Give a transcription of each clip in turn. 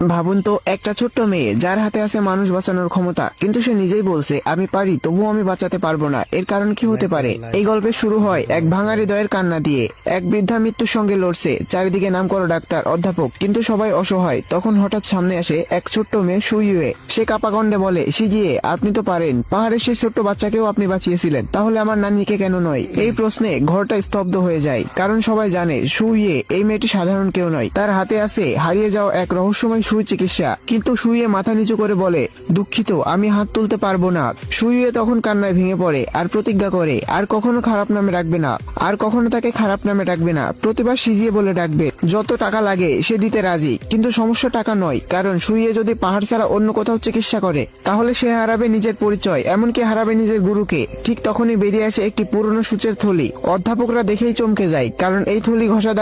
ভাবুন তো, একটা ছোট্ট মেয়ে যার হাতে আছে মানুষ বাঁচানোর ক্ষমতা, কিন্তু সে নিজেই বলছে আমি পারি, তবুও আমি বাঁচাতে পারবো না। এর কারণ কি হতে পারে? এই গল্পের শুরু হয় এক ভাঙা হৃদয়ের কান্না দিয়ে। এক বৃদ্ধা মৃত্যুর সঙ্গে লড়ছে, চারিদিকে নামকরা ডাক্তার, অধ্যাপক, কিন্তু সবাই অসহায়। তখন হঠাৎ সামনে আসে এক ছোট্ট মেয়ে সুইয়ে। সে কাপা কণ্ঠে বলে, সিজিয়ে আপনি তো পারেন, পাহাড়ের সেই ছোট্ট বাচ্চাকেও আপনি বাঁচিয়েছিলেন, তাহলে আমার নানিকে কেন নয়? এই প্রশ্নে ঘরটা স্তব্ধ হয়ে যায়, কারণ সবাই জানে সুইয়ে এই মেয়েটি সাধারণ কেউ নয়। তার হাতে আছে হারিয়ে যাওয়া এক রহস্যময় সুচিকিৎসা। কিন্তু সুইয়ে মাথা নিচু করে বলে, দুঃখিত, আমি হাত তুলতে পারবো না। সুইয়ে তখন কান্নায় ভেঙে পড়ে আর প্রতিজ্ঞা করে আর কখনো খারাপ নামে ডাকবে না, আর কখনো তাকে খারাপ নামে ডাকবে না। প্রতিবার সিজিয়ে বলে ডাকবে, যত টাকা লাগে সে দিতে রাজি। কিন্তু সমস্যা টাকা নয়, কারণ সুইয়ে যদি পাহাড় ছাড়া অন্য কোথাও চিকিৎসা করে তাহলে সে হারাবে নিজের পরিচয়, এমনকি হারাবে নিজের গুরুকে। ঠিক তখনই বেরিয়ে আসে একটি পুরনো সূচের থলি। অধ্যাপকরা দেখেই চমকে যায়, কারণ এই থলির ঘষা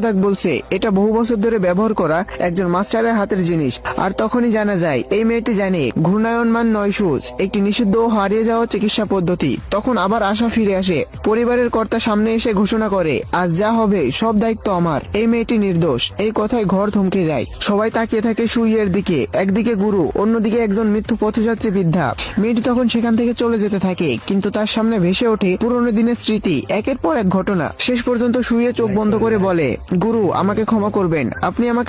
দাগ বলছে এটা বহু বছর ধরে ব্যবহার করা একজন মাস্টারের হাতের জিনিস। আর তখনই জানা যায় এই মেয়েটি জানে ঘূর্ণায়নমান 9 সূচ একটি নিষিদ্ধ ও হারিয়ে যাওয়া চিকিৎসা পদ্ধতি। তখন আবার আশা ফিরে আসে। পরিবারের কর্তা সামনে এসে ঘোষণা করে, আজ যা হবে সব দায়িত্ব আমার, এই মেয়েটি নির্দোষ। এই কথায় ঘর থমকে যায়। সবাই তাকিয়ে থাকে সুইয়ের দিকে, একদিকে গুরু, অন্যদিকে একজন মৃত্যু পথযাত্রী বৃদ্ধা। মেয়েটি তখন সেখান থেকে চলে যেতে থাকে, কিন্তু তার সামনে ভেসে ওঠে পুরনো দিনের স্মৃতি, একের পর এক ঘটনা। শেষ পর্যন্ত সুইয়ে চোখ বন্ধ করে বলে, গুরু আমাকে ক্ষমা করবেন, আপনি আমাকে